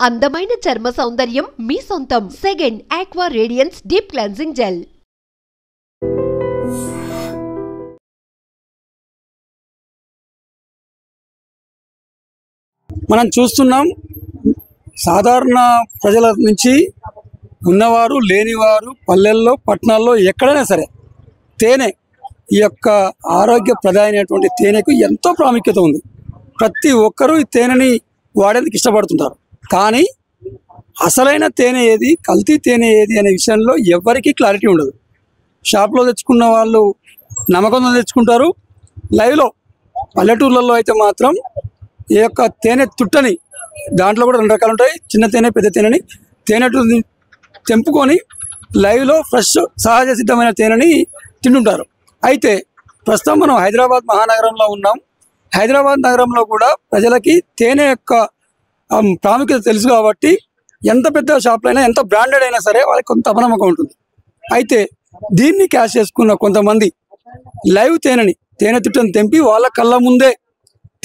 అందమైన చర్మ సౌందర్యం మీ సొంతం. Second aqua radiance deep cleansing gel. మనం చూస్తున్నాం, సాధారణ ప్రజల నుంచి ఉన్నవారు లేనివారు పల్లెల్లో పట్టణాల్లో ఎక్కడైనా సరే తేనె, ఈ యొక్క ఆరోగ్యప్రదాయమైనటువంటి తేనెకు ఎంతో ప్రాముఖ్యత ఉంది. ప్రతి ఒక్కరూ ఈ తేనెని వాడేందుకు ఇష్టపడుతుంటారు. కానీ అసలైన తేనె ఏది, కల్తీ తేనె ఏది అనే విషయంలో ఎవరికీ క్లారిటీ ఉండదు. షాప్లో తెచ్చుకున్న వాళ్ళు నమ్మకంతో తెచ్చుకుంటారు. లైవ్లో పల్లెటూర్లలో అయితే మాత్రం ఈ యొక్క తేనె తుట్టని, దాంట్లో కూడా 2 రకాలు ఉంటాయి, చిన్న తేనె పెద్ద తేనెని, తేనె తెంపుకొని లైవ్లో ఫ్రెష్ సహజ సిద్ధమైన తేనెని తింటుంటారు. అయితే ప్రస్తుతం మనం హైదరాబాద్ మహానగరంలో ఉన్నాం. హైదరాబాద్ నగరంలో కూడా ప్రజలకి తేనె యొక్క ప్రాముఖ్యత తెలుసు కాబట్టి ఎంత పెద్ద షాప్లో అయినా, ఎంత బ్రాండెడ్ అయినా సరే వాళ్ళకి కొంత అపనమ్మకం ఉంటుంది. అయితే దీన్ని క్యాష్ చేసుకున్న కొంతమంది లైవ్ తేనె తుట్టని తెంపి వాళ్ళ కళ్ళ ముందే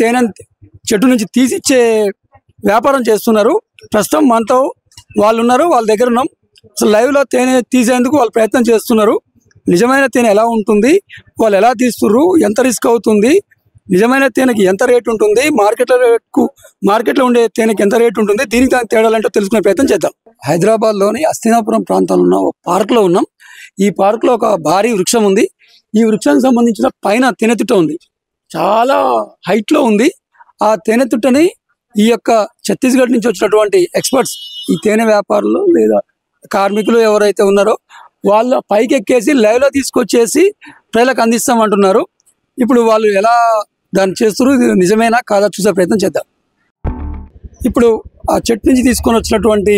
తేనె చెట్టు నుంచి తీసిచ్చే వ్యాపారం చేస్తున్నారు. ప్రస్తుతం మనతో వాళ్ళు ఉన్నారు, వాళ్ళ దగ్గర ఉన్నాం. అసలు లైవ్లో తేనె తీసేందుకు వాళ్ళు ప్రయత్నం చేస్తున్నారు. నిజమైన తేనె ఎలా ఉంటుంది, వాళ్ళు ఎలా తీస్తుర్రు, ఎంత రిస్క్ అవుతుంది, నిజమైన తేనెకి ఎంత రేటు ఉంటుంది, మార్కెట్లో ఉండే తేనెకి ఎంత రేటు ఉంటుంది, దీనికి దానికి తేడాలంటే తెలుసుకునే ప్రయత్నం చేద్దాం. హైదరాబాద్లోని అస్థినాపురం ప్రాంతంలో ఉన్న ఒక పార్క్లో ఉన్నాం. ఈ పార్క్లో ఒక భారీ వృక్షం ఉంది. ఈ వృక్షానికి సంబంధించిన పైన తేనె తుట్ట ఉంది, చాలా హైట్లో ఉంది. ఆ తేనె తుట్టని ఈ యొక్క ఛత్తీస్గఢ్ నుంచి వచ్చినటువంటి ఎక్స్పర్ట్స్, ఈ తేనె వ్యాపారులు లేదా కార్మికులు ఎవరైతే ఉన్నారో వాళ్ళ పైకి ఎక్కేసి లైవ్లో తీసుకొచ్చేసి ప్రజలకు అందిస్తామంటున్నారు. ఇప్పుడు వాళ్ళు ఎలా దాన్ని చేస్తారు, ఇది నిజమేనా కాదా చూసే ప్రయత్నం చేద్దాం. ఇప్పుడు ఆ చెట్టు నుంచి తీసుకొని వచ్చినటువంటి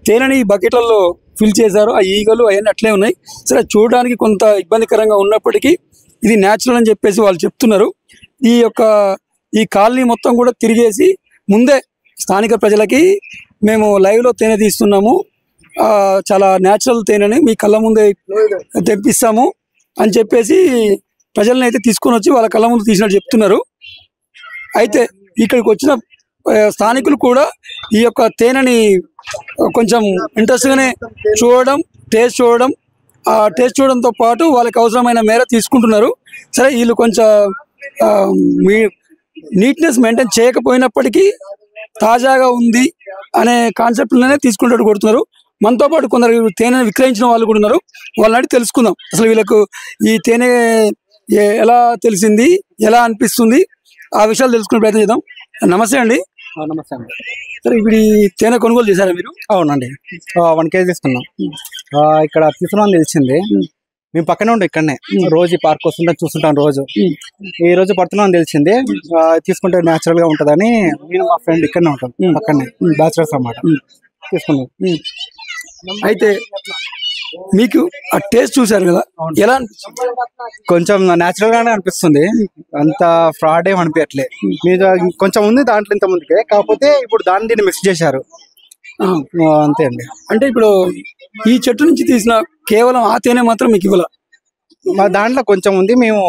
తేనెని బకెట్లలో ఫిల్ చేశారు. ఆ ఈగలు అవన్నీ అట్లే ఉన్నాయి. సరే, చూడడానికి కొంత ఇబ్బందికరంగా ఉన్నప్పటికీ ఇది న్యాచురల్ అని చెప్పేసి వాళ్ళు చెప్తున్నారు. ఈ కాలనీ మొత్తం కూడా తిరిగేసి ముందే స్థానిక ప్రజలకి మేము లైవ్లో తేనె తీస్తున్నాము, చాలా న్యాచురల్ తేనెని మీ కళ్ళ ముందే తెప్పిస్తాము అని చెప్పేసి ప్రజలను అయితే తీసుకొని వచ్చి వాళ్ళ కళ్ళ ముందు తీసినట్టు చెప్తున్నారు. అయితే ఇక్కడికి వచ్చిన స్థానికులు కూడా ఈ యొక్క తేనెని కొంచెం ఇంట్రెస్ట్గానే టేస్ట్ చూడడంతో పాటు వాళ్ళకి అవసరమైన మేర తీసుకుంటున్నారు. సరే, వీళ్ళు కొంచెం నీట్నెస్ మెయింటైన్ చేయకపోయినప్పటికీ తాజాగా ఉంది అనే కాన్సెప్ట్లోనే తీసుకుంటూ కొడుతున్నారు. మనతో పాటు కొందరు తేనె విక్రయించిన వాళ్ళు కూడా ఉన్నారు. వాళ్ళని అడిగి తెలుసుకుందాం అసలు వీళ్ళకు ఈ తేనె ఎలా తెలిసింది, ఎలా అనిపిస్తుంది, ఆ విషయాలు తెలుసుకునే ప్రయత్నం చేద్దాం. నమస్తే అండి. నమస్తే అండి. సరే, ఇప్పుడు ఈ తేనె కొనుగోలు చేశారా మీరు? అవునండి, 1 కేజీ తీసుకున్నాం. ఇక్కడ తీసుకున్నాం తెలిసింది. మేము పక్కనే ఉండే, ఇక్కడనే రోజు ఈ పార్క్ వస్తుంటాం, చూస్తుంటాం రోజు. ఈ రోజు పడుతున్నాం తెలిసింది. తీసుకుంటే న్యాచురల్ గా ఉంటదని నేను మా ఫ్రెండ్ ఇక్కడనే ఉంటాం, పక్కనే బ్యాచులర్స్ అన్నమాట. తీసుకున్నాం. అయితే మీకు ఆ టేస్ట్ చూసారు కదా, ఎలా కొంచెం న్యాచురల్ గానే అనిపిస్తుంది, అంత ఫ్రాడ్ ఏం అనిపించట్లే. మీరు కొంచెం ఉంది దాంట్లో ఇంత ముందుకే, కాకపోతే ఇప్పుడు దీన్ని మిక్స్ చేశారు అంతే అండి. అంటే ఇప్పుడు ఈ చెట్టు నుంచి తీసిన కేవలం ఆ తేనె మాత్రం మీకు ఇవ్వాల? మా దాంట్లో కొంచెం ఉంది, మేము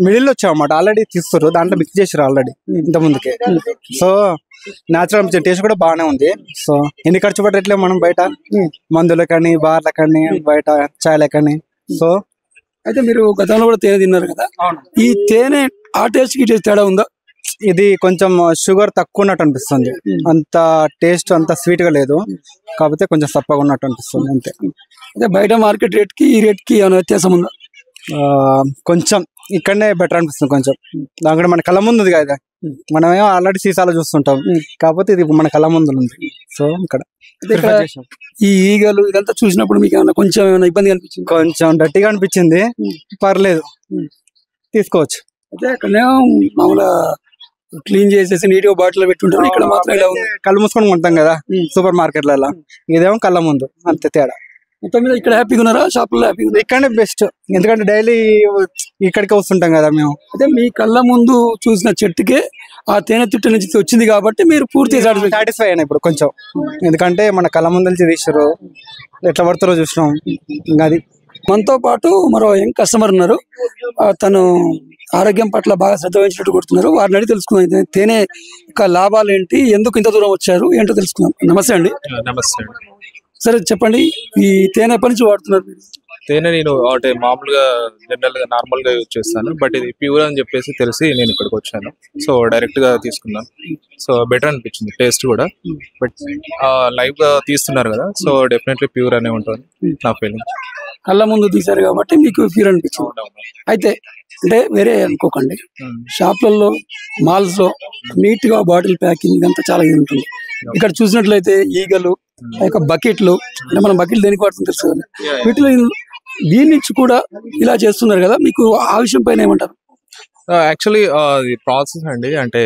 మిడిల్ వచ్చామన్నమాట. ఆల్రెడీ తీస్తారు, దాంట్లో మిక్స్ చేసారు ఆల్రెడీ ఇంత ముందుకే. సో న్యాచురల్ టేస్ట్ కూడా బాగానే ఉంది. సో ఎన్ని ఖర్చు పడట్లే మనం బయట మందులకని, బార్లకని, బయట చాయ్లకని. సో అయితే మీరు గతంలో కూడా తేనె తిన్నారు కదా, ఈ తేనె ఆ టేస్ట్ కి టేస్ట్ తేడా ఉందా? ఇది కొంచెం షుగర్ తక్కువ ఉన్నట్టు అనిపిస్తుంది, అంత టేస్ట్ అంత స్వీట్ గా లేదు, కాకపోతే కొంచెం సప్పగా ఉన్నట్టు అనిపిస్తుంది అంతే. అయితే బయట మార్కెట్ రేట్ కి ఈ రేట్ కి ఏమైనా వ్యత్యాసం ఉందా? కొంచెం ఇక్కడనే బెటర్ అనిపిస్తుంది కొంచెం. దాని మన కళ్ళ ముందు ఉంది కదా, మనమేమో ఆల్రెడీ సీసాలో చూస్తుంటాం, కాకపోతే ఇది మన కళ్ళ ముందు ఉంది. సో ఇక్కడ ఈ ఈగలు ఇదంతా చూసినప్పుడు మీకు ఏమైనా కొంచెం ఏమైనా ఇబ్బంది అనిపించింది? కొంచెం డట్టిగా అనిపించింది, పర్లేదు తీసుకోవచ్చు. అయితే అక్కడనే మామూలుగా క్లీన్ చేసేసి నీట్ గా బాటిల్ పెట్టుంటారు, ఇక్కడ మాత్రం ఇలా ఉంది. కళ్ళు మూసుకొని కొంటాం కదా సూపర్ మార్కెట్లలో, ఇదేమో కళ్ళ ముందు, అంతే తేడా. మొత్తం మీద ఇక్కడ హ్యాపీగా ఉన్నారా? షాపుల్లో హ్యాపీగా? ఇక్కడనే బెస్ట్, ఎందుకంటే డైలీ ఇక్కడికే వస్తుంటాం కదా మేము. అయితే మీ కళ్ళ ముందు చూసిన చెట్టుకే ఆ తేనె తుట్టు నుంచి వచ్చింది కాబట్టి మీరు పూర్తిగా సాటిస్ఫై అయినా ఇప్పుడు కొంచెం, ఎందుకంటే మన కళ్ళ ముందు నుంచి తీసారు, ఎట్లా పడుతారో చూసినాం, అది మనతో పాటు మరో యంగ్ కస్టమర్ ఉన్నారు. తను ఆరోగ్యం పట్ల బాగా శ్రద్ధ వహించినట్టు కొడుతున్నారు. వారిని అడిగి తెలుసుకుందాం తేనె యొక్క లాభాలు ఏంటి, ఎందుకు ఇంత దూరం వచ్చారు, ఏంటో తెలుసుకుందాం. నమస్తే అండి. నమస్తే అండి. సరే చెప్పండి, ఈ తేనె ఎప్పటి నుంచి వాడుతున్నారు మీరు? తేనె నేను అంటే మామూలుగా జనరల్ గా నార్మల్ గా యూజ్ చేస్తాను, బట్ ఇది ప్యూర్ అని చెప్పేసి తెలిసి నేను ఇక్కడికి వచ్చాను. సో డైరెక్ట్ గా తీసుకున్నాను. సో బెటర్ అనిపించింది టేస్ట్ కూడా. బట్ లైవ్ గా తీస్తున్నారు కదా, సో డెఫినెట్లీ ప్యూర్ అనే ఉంటుంది నా ఫీలింగ్. కళ్ళ ముందు తీశారు కాబట్టి మీకు ప్యూర్ అనిపించింది. అయితే అంటే వేరే అనుకోకండి, షాప్లలో మాల్స్ లో నీట్ గా బాటిల్ ప్యాకింగ్ అంతా చాలా ఇది ఉంటుంది. ఇక్కడ చూసినట్లయితే ఈగలు, బకెట్లు, అంటే మనం బకెట్లు దేనికి వాడుతుంది తెలుసు కదా, వీటిలో దీని నుంచి కూడా ఇలా చేస్తున్నారు కదా, మీకు ఆ విషయం పైన ఏమంటారు? యాక్చువల్లీ అది ప్రాసెస్ అండి, అంటే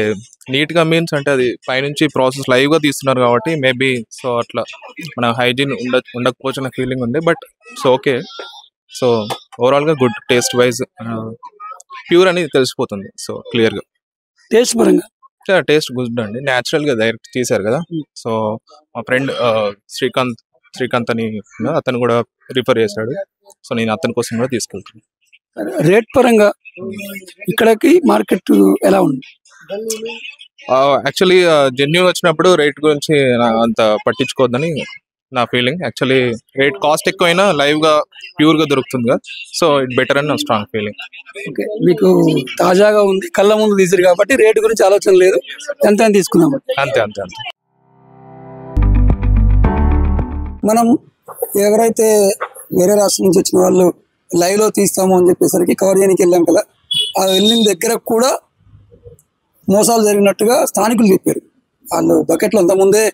నీట్ గా మీన్స్ అంటే అది పైనుంచి ప్రాసెస్ లైవ్ గా తీస్తున్నారు కాబట్టి మేబీ సో అట్లా మన హైజీన్ ఉండకపోవచ్చు అన్న ఫీలింగ్ ఉంది. But so okay, so overall గా గుడ్ టేస్ట్ వైజ్ ప్యూర్ అని తెలిసిపోతుంది. సో క్లియర్ గా టేస్ట్ పరంగా టేస్ట్ గుడ్ అండి. న్యాచురల్ గా డైరెక్ట్ చేశారు కదా. సో మా ఫ్రెండ్ శ్రీకాంత్ అని అతను కూడా రిఫర్ చేశాడు. సో నేను అతని కోసం కూడా తీసుకెళ్తాను. రేట్ పరంగా ఇక్కడికి మార్కెట్ ఎలా ఉంది? యాక్చువల్లీ జెన్యూన్ వచ్చినప్పుడు రేట్ గురించి అంత పట్టించుకోవద్దని నా ఫీలింగ్. యాక్చువల్లీ రేట్ కాస్ట్ ఎక్కువైనా లైవ్ గా ప్యూర్ గా దొరుకుతుంది కదా, సో ఇట్ బెటర్ అని నా స్ట్రాంగ్ ఫీలింగ్. ఓకే, మీకు తాజాగా ఉంది, కళ్ళ ముందు తీసారు కాబట్టి రేట్ గురించి ఆలోచన లేదు, ఎంత అని తీసుకున్నాం. అంతే అంతే అంతే. మనం ఎవరైతే వేరే రాష్ట్రం నుంచి వచ్చిన వాళ్ళు లైవ్ లో తీస్తాము అని చెప్పేసరికి కవర్ చేయడానికి వెళ్ళాం కదా, ఆ వెళ్ళిన దగ్గర కూడా మోసాలు జరిగినట్టుగా స్థానికులు చెప్పారు. వాళ్ళు బకెట్లు అంతకుముందే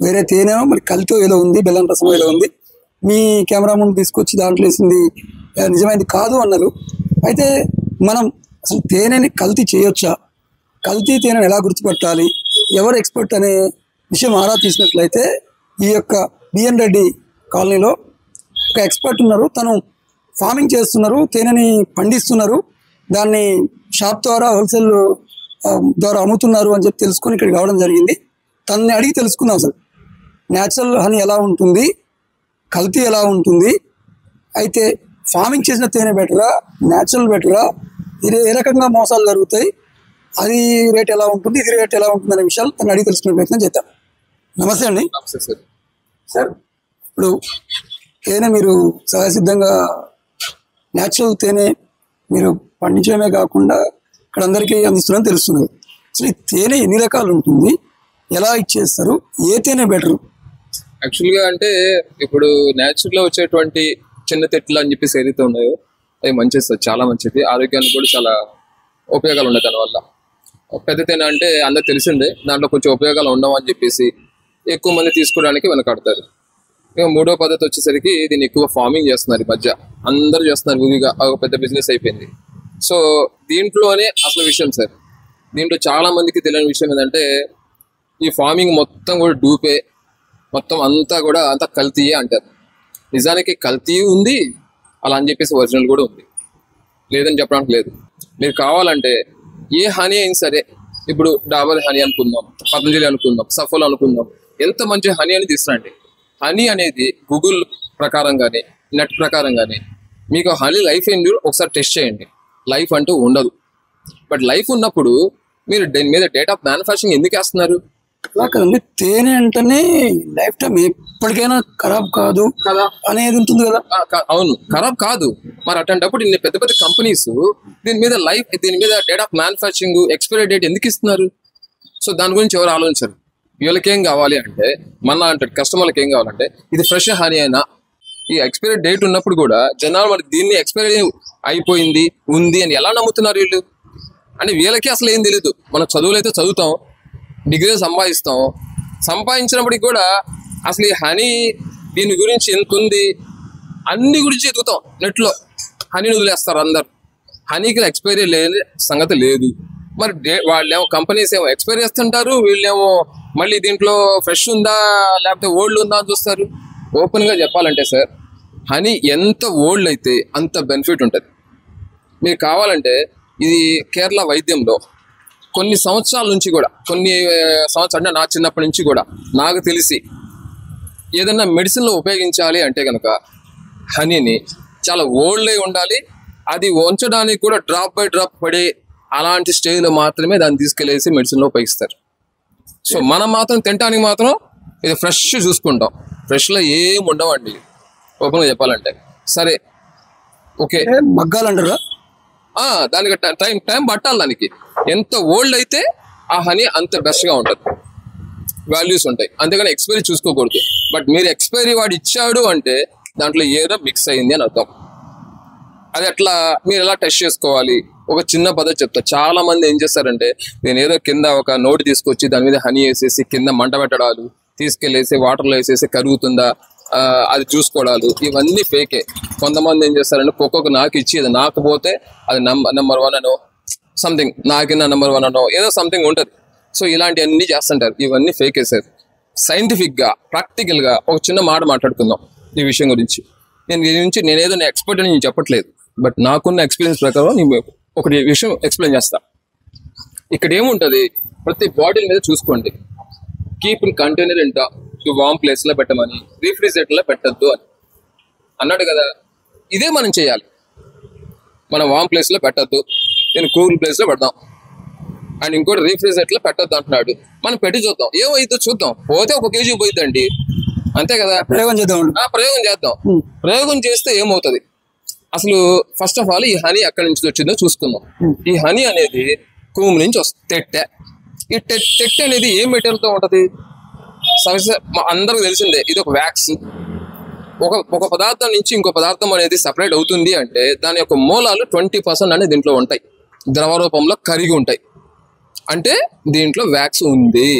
వేరే తేనె మరి కల్తీ ఏదో ఉంది, బెల్లం రసం ఏదో ఉంది, మీ కెమెరా ముందు తీసుకొచ్చి దాంట్లో వేసింది నిజమైనది కాదు అన్నారు. అయితే మనం అసలు తేనెని కల్తీ చేయొచ్చా, కల్తీ తేనెని ఎలా గుర్తుపట్టాలి, ఎవరు ఎక్స్పర్ట్ అనే విషయం ఆరా తీసినట్లయితే ఈ యొక్క బిఎన్ రెడ్డి కాలనీలో ఒక ఎక్స్పర్ట్ ఉన్నారు. తను ఫార్మింగ్ చేస్తున్నారు, తేనెని పండిస్తున్నారు, దాన్ని షాప్ ద్వారా హోల్సేల్ ద్వారా అమ్ముతున్నారు అని చెప్పి తెలుసుకొని ఇక్కడికి రావడం జరిగింది. తనని అడిగి తెలుసుకుందాం అసలు న్యాచురల్ హనీ ఎలా ఉంటుంది, కల్తీ ఎలా ఉంటుంది, అయితే ఫార్మింగ్ చేసిన తేనె బెటరా, న్యాచురల్ బెటరా, ఇది ఏ రకంగా మోసాలు జరుగుతాయి, అది రేట్ ఎలా ఉంటుంది, ఇది రేట్ ఎలా ఉంటుంది అనే విషయాలు తను అడిగి తెలుసుకునే ప్రయత్నం చేద్దాం. నమస్తే అండి. సార్, ఇప్పుడు తేనె మీరు సహజసిద్ధంగా న్యాచురల్ తేనె మీరు పండించడమే కాకుండా ఇక్కడ అందరికీ అందిస్తున్నారని తెలుస్తున్నది. అసలు ఈ తేనె ఎన్ని రకాలు ఉంటుంది, ఎలా ఇచ్చేస్తారు, ఏ తేనె బెటర్? యాక్చువల్గా అంటే ఇప్పుడు న్యాచురల్గా వచ్చేటువంటి చిన్న తెట్లు అని చెప్పేసి ఏదైతే ఉన్నాయో అవి మంచిది, చాలా మంచిది, ఆరోగ్యానికి కూడా చాలా ఉపయోగాలు ఉన్నాయి దానివల్ల. పెద్ద తేనె అంటే అందరికి తెలిసిందే, దాంట్లో కొంచెం ఉపయోగాలు ఉండవు అని చెప్పేసి ఎక్కువ మంది తీసుకోవడానికి వెనకాడతారు. ఇక మూడో పద్ధతి వచ్చేసరికి దీన్ని ఎక్కువ ఫార్మింగ్ చేస్తున్నారు, ఈ మధ్య అందరూ చేస్తున్నారు, ఊరిగా ఒక పెద్ద బిజినెస్ అయిపోయింది. సో దీంట్లోనే అసలు విషయం సార్, దీంట్లో చాలా మందికి తెలియని విషయం ఏంటంటే ఈ ఫార్మింగ్ మొత్తం కూడా డూపే, మొత్తం అంతా కూడా అంతా కల్తీయే అంటారు. నిజానికి కల్తీ ఉంది, అలా అని చెప్పేసి ఒరిజినల్ కూడా ఉంది, లేదని చెప్పడానికి లేదు. మీరు కావాలంటే ఏ హనీ అయినా సరే, ఇప్పుడు డాబర్ హనీ అనుకుందాం, పతంజలి అనుకుందాం, సఫల్ అనుకుందాం, ఎంత మంచి హనీ అని తీసుకురండి. హనీ అనేది గూగుల్ ప్రకారం కానీ నెట్ ప్రకారం కానీ మీకు హనీ లైఫ్ ఏంటి ఒకసారి టెస్ట్ చేయండి. లైఫ్ అంటూ ఉండదు. బట్ లైఫ్ ఉన్నప్పుడు మీరు దీని మీద డేట్ ఆఫ్ మ్యానుఫ్యాక్చరింగ్ ఎందుకు వేస్తున్నారు? అలా కదండి, తేనె అంటేనే లైఫ్ టైం ఎప్పటికైనా ఖరాబ్ కాదు కదా అనేది ఉంటుంది కదా. అవును, ఖరాబ్ కాదు. మరి అట్లాంటప్పుడు ఇన్ని పెద్ద పెద్ద కంపెనీస్ దీని మీద date of manufacturing expiry date ఎందుకు ఇస్తున్నారు? సో దాని గురించి ఎవరు ఆలోచించరు. వీళ్ళకి ఏం కావాలి అంటే, మన అంటాడు కస్టమర్లకి ఏం కావాలంటే ఇది ఫ్రెష్ హనీ అయినా ఈ ఎక్స్పైరీ డేట్ ఉన్నప్పుడు కూడా జనాలు మరి దీన్ని ఎక్స్పైరీ అయిపోయింది ఉంది అని ఎలా నమ్ముతున్నారు వీళ్ళు? అంటే వీళ్ళకి అసలు ఏం తెలియదు. మనం చదువులు అయితే చదువుతాం, డిగ్రీ సంపాదిస్తాం, సంపాదించినప్పటికి కూడా అసలు ఈ హనీ దీని గురించి ఎంత ఉంది అన్ని గురించి ఎదుగుతాం. నెట్లో హనీని వదిలేస్తారు అందరు. హనీకి ఎక్స్పైరీ లేని సంగతి లేదు. మరి వాళ్ళేమో కంపెనీస్ ఏమో ఎక్స్పైరీ చేస్తుంటారు, వీళ్ళేమో మళ్ళీ దీంట్లో ఫ్రెష్ ఉందా లేకపోతే ఓల్డ్ ఉందా అని చూస్తారు. ఓపెన్గా చెప్పాలంటే సార్, హనీ ఎంత ఓల్డ్ అయితే అంత బెనిఫిట్ ఉంటుంది. మీరు కావాలంటే ఇది కేరళ వైద్యంలో కొన్ని సంవత్సరాల నుంచి కూడా, అంటే నా చిన్నప్పటి నుంచి కూడా నాకు తెలిసి ఏదైనా మెడిసిన్లో ఉపయోగించాలి అంటే కనుక హనీని చాలా ఓల్డ్ అయి ఉండాలి. అది ఉంచడానికి కూడా డ్రాప్ బై డ్రాప్ పడే అలాంటి స్టేజ్లో మాత్రమే దాన్ని తీసుకెళ్లేసి మెడిసిన్లో ఉపయోగిస్తారు. సో మనం మాత్రం తినడానికి మాత్రం ఇది ఫ్రెష్ చూసుకుంటాం. ఫ్రెష్లో ఏం ఉండవండి ఓపెన్గా చెప్పాలంటే. సరే ఓకే మగ్గాలంటారా? దానికి టైం పట్టాలి. దానికి ఎంత ఓల్డ్ అయితే ఆ హనీ అంత బెస్ట్గా ఉంటుంది, వాల్యూస్ ఉంటాయి. అంతేగాని ఎక్స్పైరీ చూసుకోకూడదు. బట్ మీరు ఎక్స్పైరీ వాడు ఇచ్చాడు అంటే దాంట్లో ఏదో మిక్స్ అయింది అని అర్థం. అది ఎట్లా మీరు ఎలా టెస్ట్ చేసుకోవాలి? ఒక చిన్న పద్ధతి చెప్తా. చాలా మంది ఏం చేస్తారంటే నేను ఏదో కింద ఒక నోటు తీసుకొచ్చి దాని మీద హనీ వేసేసి కింద మంట పెట్టడాలు, తీసుకెళ్లేసి వాటర్లో వేసేసి కరుగుతుందా అది చూసుకోవడాలు, ఇవన్నీ ఫేకే. కొంతమంది ఏం చేస్తారంటే ఒక్కొక్క నాకు ఇచ్చి అది నాకపోతే అది నెంబర్ 1 అనో సంథింగ్, నాకిన్న నెంబర్ 1 అనో ఏదో సంథింగ్ ఉంటుంది. సో ఇలాంటివన్నీ చేస్తుంటారు. ఇవన్నీ ఫేకే సార్. సైంటిఫిక్గా ప్రాక్టికల్గా ఒక చిన్న మాట మాట్లాడుకుందాం ఈ విషయం గురించి. నేనేదో ఎక్స్పర్ట్ అని నేను చెప్పట్లేదు. బట్ నాకున్న ఎక్స్పీరియన్స్ ప్రకారం నేను ఒకటి విషయం ఎక్స్ప్లెయిన్ చేస్తా. ఇక్కడ ఏముంటుంది, ప్రతి బాటిల్ మీద చూసుకోండి, కీప్ ఇన్ కంటైనర్ ఇంట వార్మ్ ప్లేస్లో పెట్టమని, రిఫ్రిజిరేటర్లో పెట్టద్దు అని అన్నాడు కదా. ఇదే మనం చేయాలి. మనం వార్మ్ ప్లేస్లో పెట్టద్దు, నేను కూల్ ప్లేస్లో పెడదాం. అండ్ ఇంకోటి రిఫ్రిజిరేటర్లో పెట్టద్దు అంటున్నాడు. మనం పెట్టి చూద్దాం, ఏమైతే చూద్దాం. పోతే 1 kg పోయిద్దండి, అంతే కదా. ప్రయోగం చేద్దాం. ప్రయోగం చేస్తే ఏమవుతుంది అసలు? ఫస్ట్ ఆఫ్ ఆల్ ఈ హనీ ఎక్కడి నుంచి వచ్చిందో చూసుకుందాం. ఈ హనీ అనేది కూము నుంచి వస్తుంది, తెట్టె. ఈ తెట్టె అనేది ఏ మెటీరియల్తో ఉంటుంది? అందరికి తెలిసిందే, ఇది ఒక వ్యాక్స్. ఒక పదార్థం నుంచి ఇంకో పదార్థం అనేది సపరేట్ అవుతుంది అంటే దాని యొక్క మూలాలు 20% అనేది దీంట్లో ఉంటాయి, ద్రవ రూపంలో కరిగి ఉంటాయి. అంటే దీంట్లో వ్యాక్స్ ఉంది.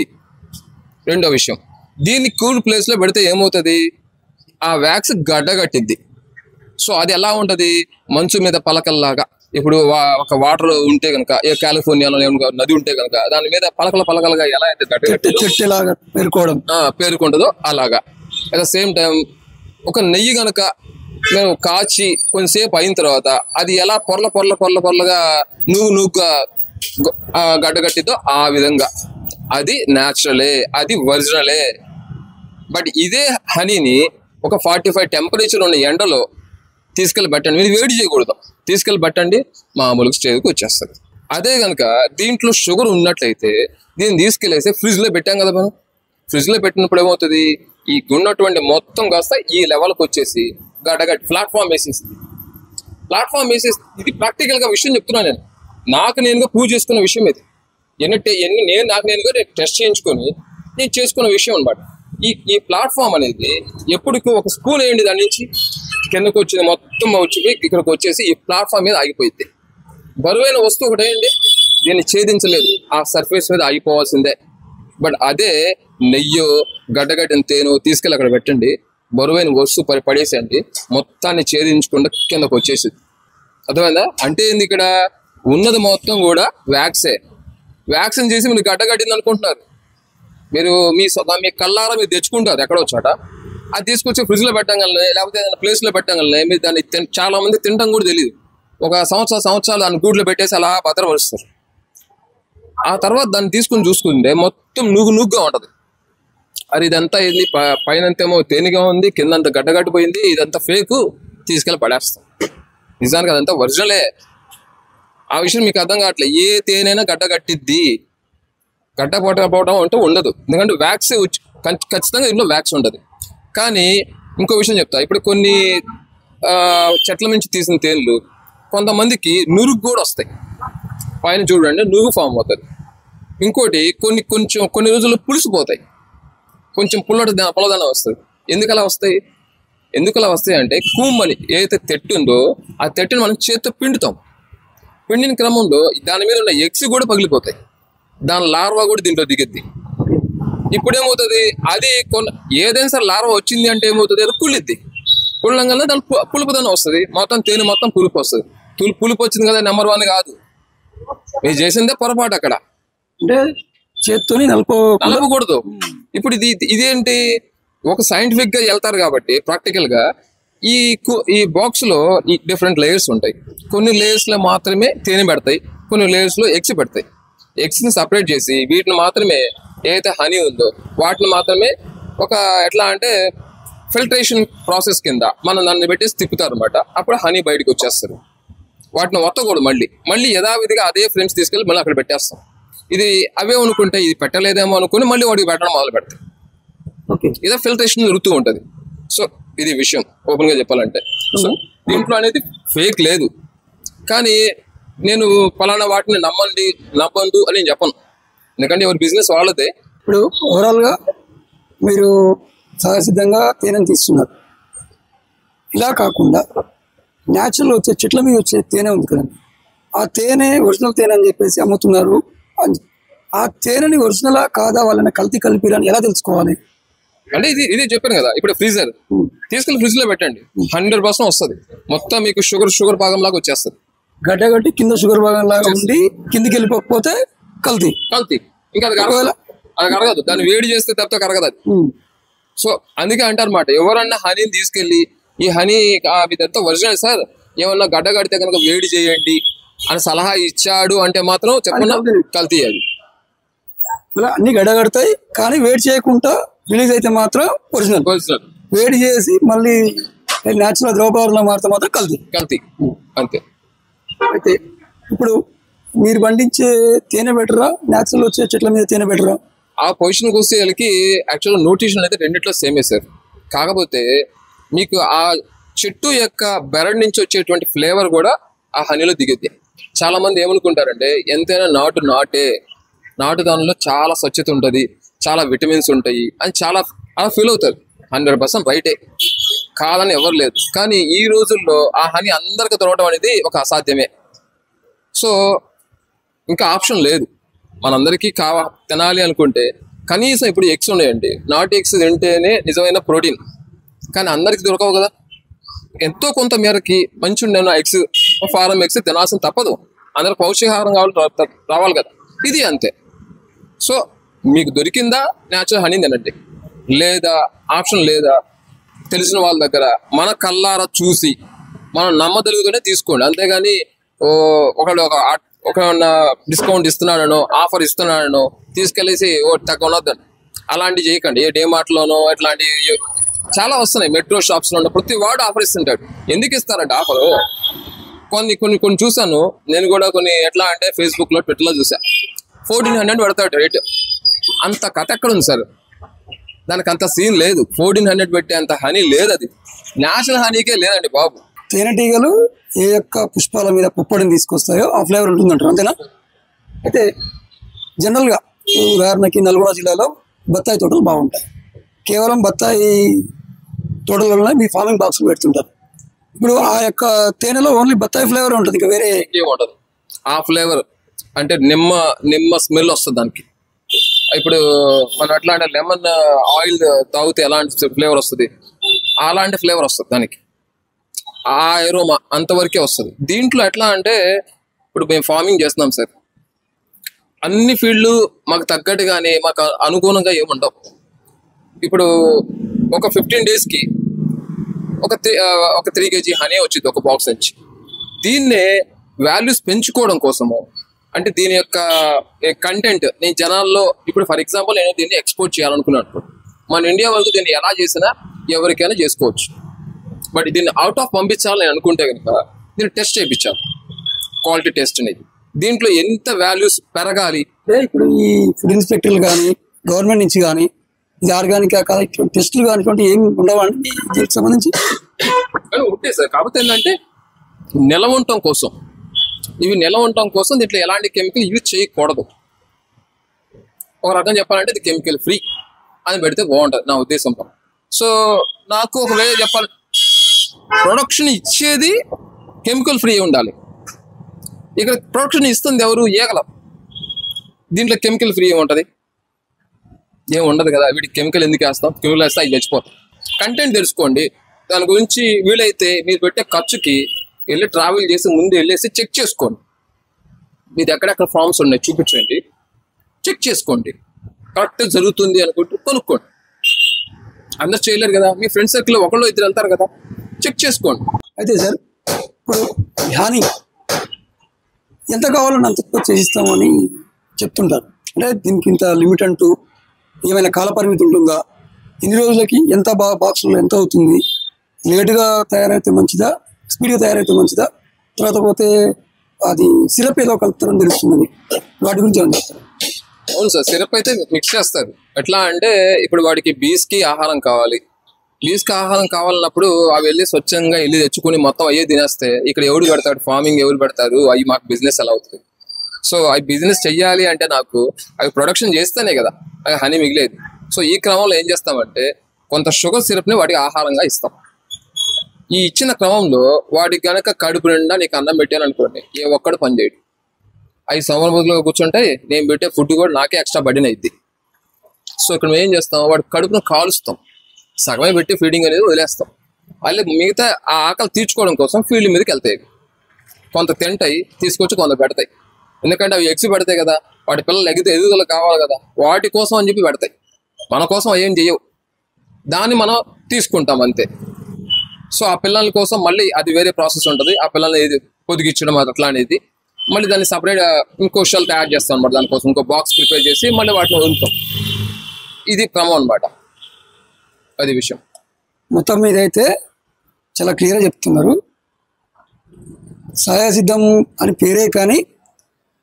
రెండో విషయం, దీన్ని కూల్ ప్లేస్లో పెడితే ఏమవుతుంది? ఆ వ్యాక్స్ గడ్డగట్టిద్ది. సో అది ఎలా ఉంటుంది? మంచు మీద పలకల్లాగా. ఇప్పుడు ఒక వాటర్ ఉంటే కనుక, ఏ కాలిఫోర్నియాలో నది ఉంటే కనుక దాని మీద పలకలుగా ఎలా అయితే పేరుకుంటుందో అలాగా. అట్ ద సేమ్ టైం ఒక నెయ్యి కనుక మేము కాచి కొంచెంసేపు అయిన తర్వాత అది ఎలా పొరలుగా నూగుగా గడ్డగట్టిద్దో ఆ విధంగా అది న్యాచురలే, అది ఒరిజినలే. బట్ ఇదే హనీని ఒక 45 టెంపరేచర్ ఉన్న ఎండలో తీసుకెళ్ళి పెట్టండి, మీరు వేడి చేయకూడదు, తీసుకెళ్ళి పెట్టండి, మామూలుగా స్టేజ్కి వచ్చేస్తుంది. అదే కనుక దీంట్లో షుగర్ ఉన్నట్లయితే దీన్ని తీసుకెళ్ళేసి ఫ్రిడ్జ్లో పెట్టాం కదా మనం. ఫ్రిడ్జ్లో పెట్టినప్పుడు ఏమవుతుంది? ఈ ఉన్నటువంటి మొత్తం కాస్త ఈ లెవెల్కి వచ్చేసి గడ్డగట్టి ప్లాట్ఫామ్ వేసేసి ఇది ప్రాక్టికల్గా విషయం చెప్తున్నాను నేను. నాకు నేనుగా ప్రూవ్ చేసుకున్న విషయం ఇది. నాకు నేనుగా టెస్ట్ చేయించుకొని నేను చేసుకున్న విషయం అనమాట. ఈ ప్లాట్ఫామ్ అనేది ఎప్పటికీ ఒక స్పూన్ వేయండి, దాని నుంచి కిందకు వచ్చేది మొత్తం వచ్చి ఇక్కడికి వచ్చేసి ఈ ప్లాట్ఫామ్ మీద ఆగిపోయింది. బరువైన వస్తువు ఒకటి వేయండి, దీన్ని ఛేదించలేదు, ఆ సర్ఫేస్ మీద ఆగిపోవాల్సిందే. బట్ అదే నెయ్యో గడ్డగడ్డిన తేనో తీసుకెళ్ళి అక్కడ పెట్టండి, బరువైన వస్తువు పడేసేయండి, మొత్తాన్ని ఛేదించకుండా కిందకు వచ్చేసింది. అర్థమైందా? అంటే ఏంది, ఇక్కడ ఉన్నది మొత్తం కూడా వ్యాక్సిన్ చేసి మీరు గడ్డగట్టింది అనుకుంటున్నారు. మీరు మీ కళ్ళారా మీరు తెచ్చుకుంటారు ఎక్కడో చోట, అది తీసుకొచ్చి ఫ్రిడ్జ్లో పెట్టగలనే లేకపోతే ఏదైనా ప్లేస్లో పెట్టగలనే, మీరు దాన్ని చాలా మంది తినడం కూడా తెలియదు. ఒక సంవత్సరాలు దాన్ని గూడ్లో పెట్టేసి అలా భద్రపరుస్తారు. ఆ తర్వాత దాన్ని తీసుకుని చూసుకుంటే మొత్తం నూగుగా ఉంటుంది. అది ఇదంతా ఏంది, పైనంతేమో తేనెగా ఉంది, కిందంతా గడ్డగట్టిపోయింది, ఇదంతా ఫేకు, తీసుకెళ్ళి పడేస్తాం. నిజానికి అదంతా ఒరిజినలే. ఆ విషయం మీకు అర్థం కావట్లేదు. ఏ తేనైనా గడ్డగట్టిద్ది, గడ్డపోవడం అంటూ ఉండదు. ఎందుకంటే వ్యాక్స్ ఖచ్చితంగా ఇందులో వ్యాక్స్ ఉంటుంది. కానీ ఇంకో విషయం చెప్తా. ఇప్పుడు కొన్ని చెట్ల నుంచి తీసిన తేనెలు కొంతమందికి నురుగు కూడా వస్తాయి, పైన చూడండి నురుగు ఫామ్ అవుతుంది. ఇంకోటి కొన్ని రోజులు పులిసిపోతాయి, కొంచెం పుల్లదనం వస్తుంది. ఎందుకు అలా వస్తాయి అంటే కూమ్మని ఏదైతే తెట్టు ఉందో ఆ తెట్టుని మనం చేత్తో పిండిన క్రమంలో దాని మీద ఉన్న ఎగ్స్ కూడా పగిలిపోతాయి, దాని లార్వా కూడా దీంట్లో దిగుద్ది. ఇప్పుడు ఏమవుతుంది, అది ఏదైనా సరే లార్వా వచ్చింది అంటే ఏమవుతుంది, అది కుళ్ళంగానే దాని పులుపుదనం వస్తుంది, మొత్తం తేనె మొత్తం పులుపు వస్తుంది. పులుపు వచ్చింది కదా నెంబర్ 1 కాదు, మీరు చేసిందే పొరపాటు. అక్కడ అంటే చేత్తోని నలపకూడదు. ఇప్పుడు ఇదేంటి, ఒక సైంటిఫిక్ గా వెళ్తారు కాబట్టి ప్రాక్టికల్ గా ఈ బాక్స్ లో ఈ డిఫరెంట్ లేయర్స్ ఉంటాయి. కొన్ని లేయర్స్ లో మాత్రమే తేనె పెడతాయి, కొన్ని లేయర్స్ లో ఎగ్స్ పెడతాయి. ఎగ్స్ ని సపరేట్ చేసి వీటిని మాత్రమే ఏదైతే హనీ ఉందో వాటిని మాత్రమే ఒక ఎట్లా అంటే ఫిల్టరేషన్ ప్రాసెస్ కింద మనం దాన్ని పెట్టేసి తిప్పుతారు అనమాట. అప్పుడు హనీ బయటకు వచ్చేస్తారు. వాటిని ఒత్తకూడదు, మళ్ళీ యథావిధిగా అదే ఫ్రేమ్స్ తీసుకెళ్ళి మళ్ళీ అక్కడ పెట్టేస్తాం. ఇది అవే అనుకుంటే ఇది పెట్టలేదేమో అనుకుని మళ్ళీ వాడికి పెట్టడం మొదలు పెడతాం. ఇదే ఫిల్టరేషన్ జరుగుతూ ఉంటుంది. సో ఇది విషయం ఓపెన్ గా చెప్పాలంటే. సో దీంట్లో అనేది ఫేక్ లేదు, కానీ నేను ఫలానా వాటిని నమ్మందు అని నేను చెప్పను, ఎందుకంటే ఎవరి బిజినెస్ వాళ్ళదే. ఇప్పుడు ఓవరాల్ గా మీరు సహసిద్ధంగా తేనెను తీస్తున్నారు. ఇలా కాకుండా న్యాచురల్ వచ్చే చెట్ల మీద వచ్చే తేనె ఉంది కదండి, ఆ తేనె ఒరిజినల్ తేనె అని చెప్పేసి అమ్ముతున్నారు. ఆ తేనెని ఒరిజినలా కాదా వాళ్ళని కల్తీ కలిపిరని ఎలా తెలుసుకోవాలి? అంటే ఇది చెప్పాను కదా, ఇప్పుడు ఫ్రీజర్ తీసుకెళ్ళి ఫ్రిడ్జ్ లో పెట్టండి, 100% వస్తుంది. మొత్తం మీకు షుగర్ భాగం లాగా వచ్చేస్తుంది. గడ్డగట్టి కింద షుగర్ భాగం లాగా ఉండి కిందికి వెళ్ళిపోకపోతే కల్తీ. ఇంకా అది కరగదు, దాన్ని వేడి చేస్తే తప్ప కరగదు అది. సో అందుకే అంటారన్నమాట, ఎవరన్నా హనీని తీసుకెళ్ళి ఈ హనీ ఇదంతా ఒరిజినల్ సార్, ఏమన్నా గడ్డ కడితే కనుక వేడి చేయండి అని సలహా ఇచ్చాడు అంటే మాత్రం చెప్పకుండా కల్తీ. అది అన్ని గడ్డగడతాయి, కానీ వేడి చేయకుండా రిలీజ్ అయితే మాత్రం ఒరిజినల్. వేడి చేసి మళ్ళీ న్యాచురల్ ద్రవపదార్థంలో మారితే మాత్రం కల్తీ అంతే. అయితే ఇప్పుడు మీరు పండించే తేనె బెటరా, న్యాచురల్ వచ్చే చెట్ల మీద తేనె బెటరా? ఆ పొజిషన్కి వస్తే వాళ్ళకి యాక్చువల్గా న్యూట్రిషన్ అయితే రెండిట్లో సేమే సార్. కాకపోతే మీకు ఆ చెట్టు యొక్క బెరడ్ నుంచి వచ్చేటువంటి ఫ్లేవర్ కూడా ఆ హనీలో దిగుద్ది. చాలా మంది ఏమనుకుంటారంటే ఎంతైనా నాటు దానిలో చాలా స్వచ్ఛత ఉంటుంది, చాలా విటమిన్స్ ఉంటాయి అని చాలా అలా ఫీల్ అవుతారు. 100% రైటే, కాదని ఎవరు లేదు. కానీ ఈ రోజుల్లో ఆ హనీ అందరికి దొరకడం అనేది ఒక అసాధ్యమే. సో ఇంకా ఆప్షన్ లేదు. మనందరికీ తినాలి అనుకుంటే కనీసం ఇప్పుడు ఎగ్స్ ఉన్నాయండి, నాటు ఎగ్స్ తింటేనే నిజమైన ప్రోటీన్. కానీ అందరికి దొరకవు కదా. ఎంతో కొంత మేరకి మంచి ఉండే ఎగ్స్, ఫారం ఎగ్స్ తినాల్సిన తప్పదు. అందరికి పౌష్టికాహారం రావాలి కదా. ఇది అంతే. సో మీకు దొరికిందా న్యాచురల్ హనీ తినండి, లేదా ఆప్షన్ లేదా తెలిసిన వాళ్ళ దగ్గర మన కళ్ళారా చూసి మనం నమ్మదలుగుతూనే తీసుకోండి. అంతేగాని ఒక డిస్కౌంట్ ఇస్తున్నాడనో ఆఫర్ ఇస్తున్నాడనో తీసుకెళ్ళేసి తక్కువ ఉన్నదండి అలాంటివి చేయకండి. ఏ డేమార్ట్లోనో ఇట్లాంటి చాలా వస్తున్నాయి, మెట్రో షాప్స్లో ప్రతి వాడు ఆఫర్ ఇస్తుంటాడు. ఎందుకు ఇస్తారంటే ఆఫరు? కొన్ని చూసాను నేను కూడా, కొన్ని ఎట్లా అంటే ఫేస్బుక్లో ట్విట్టర్లో చూసా, 1400 పెడతాడు రేట్. అంత కథ ఎక్కడ ఉంది సార్? దానికి అంత సీన్ లేదు. 1400 పెట్టే అంత హనీ లేదు. అది నేచురల్ హనీకే లేదండి బాబు. తేనెటీగలు ఏ యొక్క పుష్పాల మీద పుప్పడిని తీసుకొస్తాయో ఆ ఫ్లేవర్ ఉంటుందంటారు, అంతేనా? అయితే జనరల్గా ఉదాహరణకి నల్గొండ జిల్లాలో బత్తాయి తోటలు బాగుంటాయి. కేవలం బత్తాయి తోటలలోనే మీ ఫార్మింగ్ బాక్స్లు పెడుతుంటారు. ఇప్పుడు ఆ యొక్క తేనెలో ఓన్లీ బత్తాయి ఫ్లేవర్ ఉంటుంది, ఇంకా వేరే ఏముంటుంది. ఆ ఫ్లేవర్ అంటే నిమ్మ స్మెల్ వస్తుంది దానికి. ఇప్పుడు మనం ఎట్లా అంటే లెమన్ ఆయిల్ తాగితే ఎలాంటి ఫ్లేవర్ వస్తుంది, అలాంటి ఫ్లేవర్ వస్తుంది దానికి. ఆ ఎరోమా అంతవరకే వస్తుంది. దీంట్లో ఎట్లా అంటే ఇప్పుడు మేము ఫార్మింగ్ చేస్తున్నాం సార్, అన్ని ఫీల్డ్లు మాకు తగ్గట్టుగానే మాకు అనుగుణంగా ఏముండవు. ఇప్పుడు ఒక 15 daysకి ఒక 3 kg హనీ వచ్చింది ఒక బాక్స్ నుంచి. దీన్నే వాల్యూస్ పెంచుకోవడం కోసము, అంటే దీని యొక్క కంటెంట్ నేను జనాల్లో, ఇప్పుడు ఫర్ ఎగ్జాంపుల్ నేను దీన్ని ఎక్స్పోర్ట్ చేయాలనుకున్నాను. మన ఇండియా వరకు దీన్ని ఎలా చేసినా ఎవరికైనా చేసుకోవచ్చు. బట్ దీన్ని అవుట్ ఆఫ్ పంపించాలని నేను అనుకుంటే కనుక దీన్ని టెస్ట్ చేయించాలి, క్వాలిటీ టెస్ట్ అనేది. దీంట్లో ఎంత వాల్యూస్ పెరగాలి. ఇప్పుడు ఈ ఫుడ్ ఇన్స్పెక్టర్లు కానీ గవర్నమెంట్ నుంచి కానీ ఇది ఆర్గానిక్ టెస్టులు కానీ ఏమి ఉండవండి దీనికి సంబంధించి? ఉంటాయి సార్, కాకపోతే ఏంటంటే నిలవంటం కోసం, దీంట్లో ఎలాంటి కెమికల్ యూజ్ చేయకూడదు. ఒక రకం చెప్పాలంటే ఇది కెమికల్ ఫ్రీ అని పెడితే బాగుంటుంది నా ఉద్దేశంతో. సో నాకు ఒక వే చెప్పాలి, ప్రొడక్షన్ ఇచ్చేది కెమికల్ ఫ్రీ ఉండాలి. ఇక్కడ ప్రొడక్షన్ ఇస్తుంది ఎవరు? ఏగలం. దీంట్లో కెమికల్ ఫ్రీ ఏముంటుంది? ఏమి ఉండదు కదా. వీటికి కెమికల్ ఎందుకు వేస్తాం? కెమికల్ వేస్తే అవి చచ్చిపోతాం. కంటెంట్ తెలుసుకోండి. దాని గురించి వీలైతే మీరు పెట్టే ఖర్చుకి వెళ్ళి ట్రావెల్ చేసి ముందు వెళ్ళేసి చెక్ చేసుకోండి. మీది ఎక్కడెక్కడ ఫార్మ్స్ ఉన్నాయి చూపించండి, చెక్ చేసుకోండి. కరెక్ట్ జరుగుతుంది అనుకుంటూ కొనుక్కోండి. అందరు చేయలేరు కదా, మీ ఫ్రెండ్ సర్కిల్ ఒకళ్ళు ఇద్దరు వెళ్తారు కదా, చెక్ చేసుకోండి. అయితే సార్ ఇప్పుడు హాని ఎంత కావాలని అంత చేసిస్తామని చెప్తుంటారు. అంటే దీనికి ఇంత లిమిట్ అంటూ ఏమైనా కాల పరిమితి ఉంటుందా? ఎన్ని రోజులకి ఎంత బాక్సులు ఎంత అవుతుంది, లేటుగా తయారైతే మంచిదా, స్పీడ్గా తయారైతే మంచిదా, తర్వాత పోతే అది సిరప్ ఏదో కలుపుతారని తెలుస్తున్నది, వాటి గురించి ఏమని చెప్తారు? అవును సార్, సిరప్ అయితే మిక్స్ చేస్తారు. ఎట్లా అంటే ఇప్పుడు వాడికి బీస్కి ఆహారం కావాలి, బీస్కి ఆహారం కావాలన్నప్పుడు అవి వెళ్ళి స్వచ్ఛంగా వెళ్ళి తెచ్చుకుని మొత్తం అయ్యే తినేస్తే ఇక్కడ ఎవరు పెడతాడు, ఫార్మింగ్ ఎవరు పెడతారు, అవి మాకు బిజినెస్ ఎలా అవుతుంది? సో అవి బిజినెస్ చెయ్యాలి అంటే నాకు అవి ప్రొడక్షన్ చేస్తేనే కదా అవి హనీ మిగిలేదు. సో ఈ క్రమంలో ఏం చేస్తామంటే కొంత షుగర్ సిరప్ని వాటికి ఆహారంగా ఇస్తాం. ఈ ఇచ్చిన క్రమంలో వాడికి కనుక కడుపు నిండా నీకు అన్నం పెట్టాను అనుకోండి, ఏ ఒక్కడు పని చేయడు. 5 సంవత్సరాలు కూర్చుంటే నేను పెట్టే ఫుడ్ కూడా నాకే ఎక్స్ట్రా బడిన అయింది. సో ఇక్కడ మేము ఏం చేస్తాం, వాడి కడుపును కాలుస్తాం, సగమే పెట్టి ఫీడింగ్ అనేది వదిలేస్తాం. అలా మిగతా ఆ ఆకలి తీర్చుకోవడం కోసం ఫీల్డ్ మీదకి వెళ్తాయి. కొంత తింటాయి, తీసుకొచ్చి కొంత పెడతాయి. ఎందుకంటే అవి ఎగ్స్ పెడతాయి కదా, వాటి పిల్లలు ఎదుగుదల కావాలి కదా, వాటి కోసం అని చెప్పి పెడతాయి. మన కోసం ఏం చేయవు, దాన్ని మనం తీసుకుంటాం అంతే. సో ఆ పిల్లల కోసం మళ్ళీ అది వేరే ప్రాసెస్ ఉంటుంది. ఆ పిల్లల్ని పొదిగించడం అట్లా అనేది మళ్ళీ దాన్ని సపరేట్ ఇంకో షెల్ తయారు చేస్తాం అనమాట. దానికోసం ఇంకో బాక్స్ ప్రిపేర్ చేసి మళ్ళీ వాటిని వదులుతాం. ఇది క్రమం అనమాట. అది విషయం. మొత్తం మీద అయితే చాలా క్లియర్గా చెప్తున్నారు. సహజసిద్ధం అని పేరే కానీ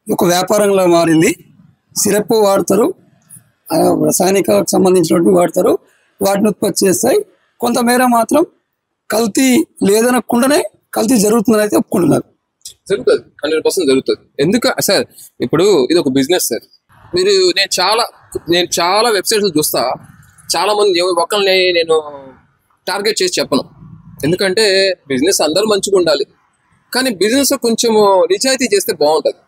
ఒక వ్యాపారంలో మారింది. సిరప్ వాడతారు, రసాయనికకు సంబంధించినటువంటి వాడతారు, వాటిని ఉత్పత్తి చేస్తాయి. కొంతమేర మాత్రం కల్తీ లేదనకుండానే కల్తీ జరుగుతుందని అయితే ఒప్పుకుంటున్నారు. జరుగుతుంది, 100% జరుగుతుంది. ఎందుకు సార్, ఇప్పుడు ఇది ఒక బిజినెస్ సార్. నేను చాలా వెబ్సైట్లు చూస్తా, చాలా మంది ఒకరిని నేను టార్గెట్ చేసి చెప్పను. ఎందుకంటే బిజినెస్ అందరూ మంచిగా ఉండాలి, కానీ బిజినెస్ కొంచెం నిజాయితీ చేస్తే బాగుంటుంది.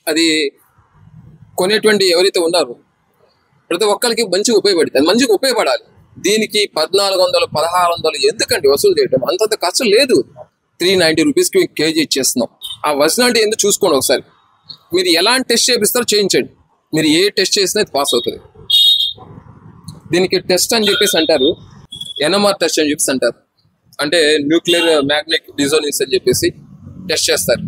అది కొనేటువంటి ఎవరైతే ఉన్నారో ప్రతి ఒక్కరికి మంచిగా ఉపయోగపడుతుంది, మంచిగా ఉపయోగపడాలి. దీనికి 1400, 1600 ఎందుకంటే వసూలు చేయడం, అంతంత కష్టం లేదు. 390 రూపీస్కి కేజీ ఇచ్చేస్తున్నాం. ఆ ఒరిజినాలిటీ ఎందుకు చూసుకోండి ఒకసారి. మీరు ఎలాంటి టెస్ట్ చేపిస్తారో చేయించండి, మీరు ఏ టెస్ట్ చేసినా పాస్ అవుతుంది. దీనికి టెస్ట్ అని చెప్పేసి అంటారు, NMR టెస్ట్ అని చెప్పేసి అంటారు. అంటే న్యూక్లియర్ మ్యాగ్నెటిక్ డిజోనెన్స్ అని చెప్పేసి టెస్ట్ చేస్తారు.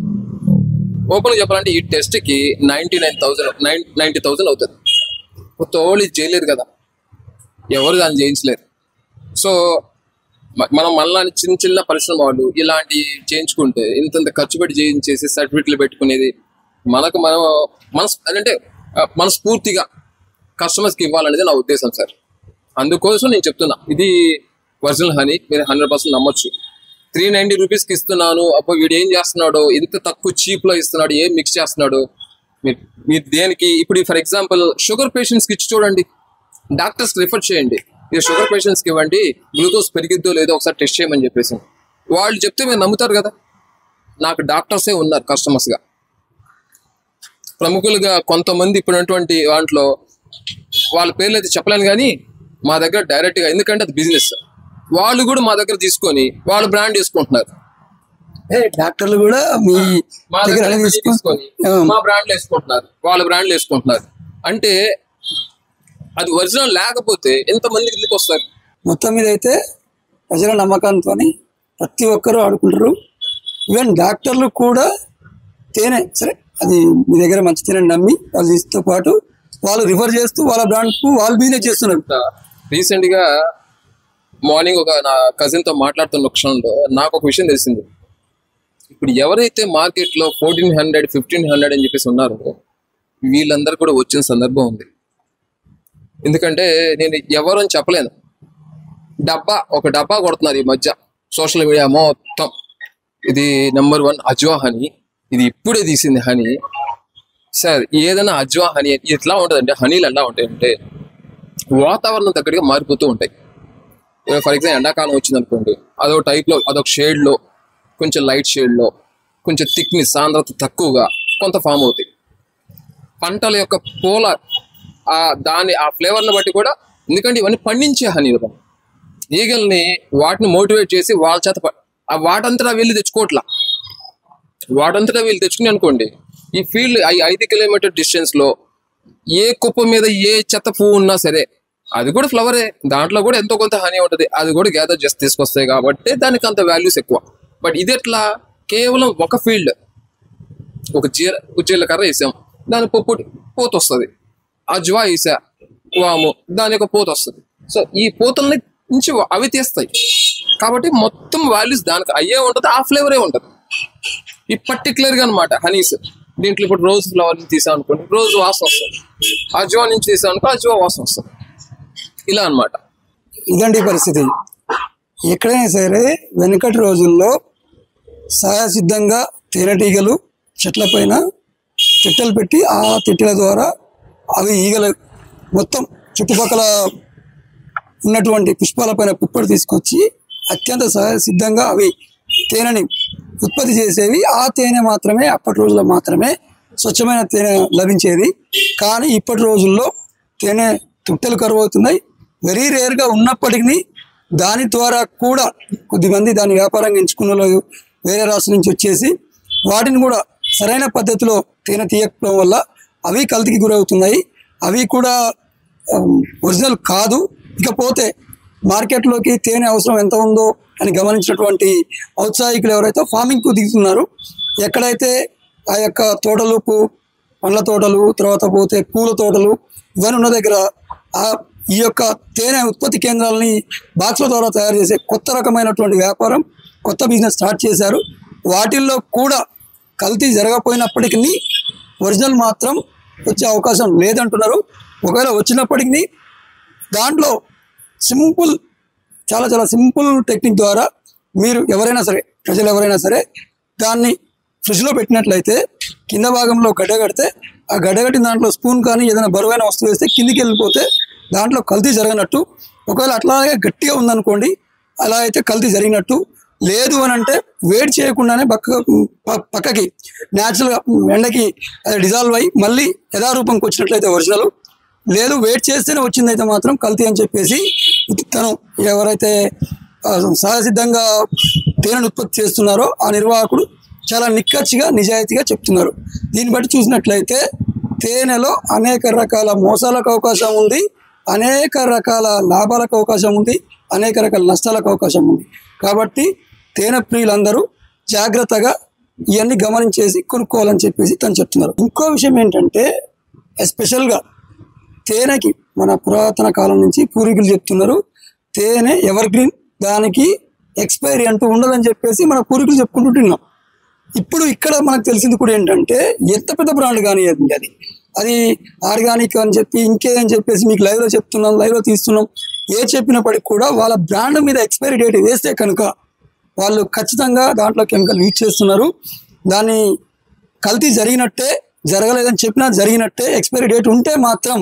ఓపెన్గా చెప్పాలంటే ఈ టెస్ట్కి 90,000 అవుతుంది. తోళి చేయలేరు కదా, ఎవరు దాన్ని చేయించలేరు. సో మనం మళ్ళీ చిన్న చిన్న పరిశ్రమ వాళ్ళు ఇలాంటి చేయించుకుంటే ఇంతంత ఖర్చు పెట్టి చేయించేసి సర్టిఫికెట్లు పెట్టుకునేది మనకు అంటే మనస్ఫూర్తిగా కస్టమర్స్కి ఇవ్వాలనేది నా ఉద్దేశం సార్. అందుకోసం నేను చెప్తున్నా, ఇది ఒరిజినల్ హనీ, మీరు 100% నమ్మొచ్చు. 390 రూపీస్కి ఇస్తున్నాను, అప్పుడు వీడు ఏం చేస్తున్నాడు, ఇంత తక్కువ చీప్లో ఇస్తున్నాడు, ఏం మిక్స్ చేస్తున్నాడు, మీరు దేనికి? ఇప్పుడు ఫర్ ఎగ్జాంపుల్ షుగర్ పేషెంట్స్కి ఇచ్చి చూడండి, డాక్టర్స్కి రిఫర్ చేయండి, మీరు షుగర్ పేషెంట్స్కి ఇవ్వండి, గ్లూకోజ్ పెరిగిద్దో లేదో ఒకసారి టెస్ట్ చేయమని చెప్పేసి వాళ్ళు చెప్తే మీరు నమ్ముతారు కదా. నాకు డాక్టర్సే ఉన్నారు కస్టమర్స్గా, ప్రముఖులుగా కొంతమంది ఇప్పుడున్నటువంటి దాంట్లో వాళ్ళ పేర్లు అయితే చెప్పలేను, కానీ మా దగ్గర డైరెక్ట్గా, ఎందుకంటే అది బిజినెస్, వాళ్ళు కూడా మా దగ్గర తీసుకొని వాళ్ళు బ్రాండ్ వేసుకుంటున్నారు. డాక్టర్లు కూడా మా దగ్గర తీసుకొని మా బ్రాండ్లు వేసుకుంటున్నారు, వాళ్ళ బ్రాండ్లు వేసుకుంటున్నారు. అంటే అది ఒరిజినల్ లేకపోతే ఎంతమందికి ఎందుకు వస్తారు? మొత్తం మీద అయితే ప్రజల నమ్మకంతో ప్రతి ఒక్కరూ ఆడుకుంటారు. ఈవెన్ డాక్టర్లు కూడా తేనె సరే అది మీ దగ్గర మంచి తేనె నమ్మి వాళ్ళతో పాటు వాళ్ళు రిఫర్ చేస్తూ వాళ్ళ బ్రాండ్కు వాళ్ళు బిజినెస్ చేస్తున్నారు. రీసెంట్గా మార్నింగ్ ఒక నా కజిన్తో మాట్లాడుతున్న క్షణంలో నాకు ఒక విషయం తెలిసింది. ఇప్పుడు ఎవరైతే మార్కెట్లో 1400, 1500 అని చెప్పేసి ఉన్నారో వీళ్ళందరూ కూడా వచ్చిన సందర్భం ఉంది. ఎందుకంటే నేను ఎవరు అని చెప్పలేను. ఒక డబ్బా కొడుతున్నారు ఈ మధ్య సోషల్ మీడియా మొత్తం. ఇది నెంబర్ 1 అజ్వా హనీ, ఇది ఇప్పుడే తీసింది హనీ. సార్ ఏదైనా అజ్వా హనీ ఎట్లా ఉంటుందంటే, హనీలు ఎలా ఉంటాయంటే వాతావరణం తగ్గట్టుగా మారిపోతూ ఉంటాయి. ఫర్ ఎగ్జాంపుల్ ఎండాకాలం వచ్చింది అనుకోండి, అదొక టైప్లో, అదొక షేడ్లో, కొంచెం లైట్ షేడ్లో, కొంచెం థిక్నెస్ సాంద్రత తక్కువగా కొంత ఫామ్ అవుతాయి. పంటల యొక్క పూల ఆ ఫ్లేవర్ని బట్టి కూడా, ఎందుకంటే ఇవన్నీ పండించే హనీలు. ఈగల్ని వాటిని మోటివేట్ చేసి వాళ్ళ చేత వాటంతటా వీళ్ళు తెచ్చుకోవట్లా, వాటంతటా వీళ్ళు తెచ్చుకుని అనుకోండి, ఈ ఫీల్డ్ 5 కిలోమీటర్ డిస్టెన్స్లో ఏ కుప్ప మీద ఏ చెత్త పువ్వు ఉన్నా సరే అది కూడా ఫ్లవరే, దాంట్లో కూడా ఎంతో కొంత హనీ ఉంటుంది, అది కూడా గ్యాదర్ చేసి తీసుకొస్తాయి కాబట్టి దానికి అంత వాల్యూస్ ఎక్కువ. బట్ ఇది ఎట్లా, కేవలం ఒక ఫీల్డ్, ఒక జీలకర్ర వేసాం, దాని పోత వస్తుంది. అజ్వా వేసా, వాము, దాని యొక్క పోత వస్తుంది. సో ఈ పూతల్ని నుంచి అవి తీస్తాయి కాబట్టి మొత్తం వాల్యూస్ దానికి అయ్యే ఉంటుంది, ఆ ఫ్లేవరే ఉంటుంది. ఈ పర్టికులర్గా అనమాట హనీస్. దీంట్లో ఇప్పుడు రోజ్ ఫ్లవర్ నుంచి తీసాం అనుకోండి, రోజ్ వాసన వస్తుంది. అజ్వా నుంచి తీసాం అనుకో, అజ్వా వాసన వస్తుంది. ఇలా అనమాట. ఇదండి పరిస్థితి. ఎక్కడైనా సరే వెనుకటి రోజుల్లో సహజసిద్ధంగా తేనెటీగలు చెట్ల పైన తిట్టలు పెట్టి ఆ తిట్టల ద్వారా అవి ఈగల మొత్తం చుట్టుపక్కల ఉన్నటువంటి పుష్పాలపైన పుప్పడి తీసుకొచ్చి అత్యంత సహజసిద్ధంగా అవి తేనెని ఉత్పత్తి చేసేవి. ఆ తేనె మాత్రమే అప్పటి రోజుల్లో మాత్రమే స్వచ్ఛమైన తేనె లభించేది. కానీ ఇప్పటి రోజుల్లో తేనె తుట్టెలు కరువు అవుతున్నాయి. వెరీ రేర్గా ఉన్నప్పటికీ దాని ద్వారా కూడా కొద్దిమంది దాని వ్యాపారంగా ఎంచుకున్న వాళ్ళు వేరే రాష్ట్రం నుంచి వచ్చేసి వాటిని కూడా సరైన పద్ధతిలో తేనె తీయకపోవడం వల్ల అవి కల్తీకి గురవుతున్నాయి. అవి కూడా ఒరిజినల్ కాదు. ఇకపోతే మార్కెట్లోకి తేనె అవసరం ఎంత ఉందో అని గమనించినటువంటి ఔత్సాహికులు ఎవరైతే ఫార్మింగ్కు దిగుతున్నారు, ఎక్కడైతే ఆ యొక్క తోటలు పండ్ల తోటలు, తర్వాత పోతే పూల తోటలు ఇవన్నీ ఉన్న దగ్గర ఈ యొక్క తేనె ఉత్పత్తి కేంద్రాలని బాక్సుల ద్వారా తయారు చేసే కొత్త రకమైనటువంటి వ్యాపారం, కొత్త బిజినెస్ స్టార్ట్ చేశారు. వాటిల్లో కూడా కల్తీ జరగకపోయినప్పటికీ ఒరిజినల్ మాత్రం వచ్చే అవకాశం లేదంటున్నారు. ఒకవేళ వచ్చినప్పటికీ దాంట్లో చాలా చాలా సింపుల్ టెక్నిక్ ద్వారా మీరు ఎవరైనా సరే, ప్రజలు ఎవరైనా సరే దాన్ని ఫ్రిడ్జ్లో పెట్టినట్లయితే కింద భాగంలో గడ్డ కడితే ఆ గడ్డ కట్టిన దాంట్లో స్పూన్ కానీ ఏదైనా బరువైన వస్తువు వేస్తే కిందికి వెళ్ళిపోతే దాంట్లో కల్తీ జరగనట్టు. ఒకవేళ అట్లాగే గట్టిగా ఉందనుకోండి, అలా అయితే కల్తీ జరిగినట్టు. లేదు అని అంటే వేడి చేయకుండానే పక్కకి న్యాచురల్గా ఎండకి అది డిజాల్వ్ అయ్యి మళ్ళీ యథారూపంకి వచ్చినట్లయితే ఒరిజినల్. లేదు వేడి చేస్తేనే వచ్చిందైతే మాత్రం కల్తీ అని చెప్పేసి తను ఎవరైతే సహజసిద్ధంగా తేనెను ఉత్పత్తి చేస్తున్నారో ఆ నిర్వాహకుడు చాలా నిక్కచ్చిగా నిజాయితీగా చెప్తున్నారు. దీన్ని బట్టి చూసినట్లయితే తేనెలో అనేక రకాల మోసాలకు అవకాశం ఉంది, అనేక రకాల లాభాలకు అవకాశం ఉంది, అనేక రకాల నష్టాలకు అవకాశం ఉంది. కాబట్టి తేనె ప్రియులందరూ జాగ్రత్తగా ఇవన్నీ గమనించేసి కొనుక్కోవాలని చెప్పేసి తను చెప్తున్నారు. ఇంకో విషయం ఏంటంటే ఎస్పెషల్గా తేనెకి మన పురాతన కాలం నుంచి పూర్వీకులు చెప్తున్నారు, తేనె ఎవర్ గ్రీన్, దానికి ఎక్స్పైరీ అంటూ ఉండదని చెప్పేసి మన పూర్వీకులు చెప్పుకుంటున్నాం. ఇప్పుడు ఇక్కడ మనకు తెలిసింది కూడా ఏంటంటే ఎంత పెద్ద బ్రాండ్ కానీ అది ఆర్గానిక్ అని చెప్పి ఇంకేదని చెప్పేసి మీకు లైవ్లో చెప్తున్నాం, లైవ్లో తీస్తున్నాం, చెప్పినప్పటికి కూడా వాళ్ళ బ్రాండ్ మీద ఎక్స్పైరీ డేట్ వేస్తే కనుక వాళ్ళు ఖచ్చితంగా దాంట్లో కెమికల్ యూజ్ చేస్తున్నారు. దాన్ని కల్తీ జరిగినట్టే, జరగలేదని చెప్పినా జరిగినట్టే. ఎక్స్పైరీ డేట్ ఉంటే మాత్రం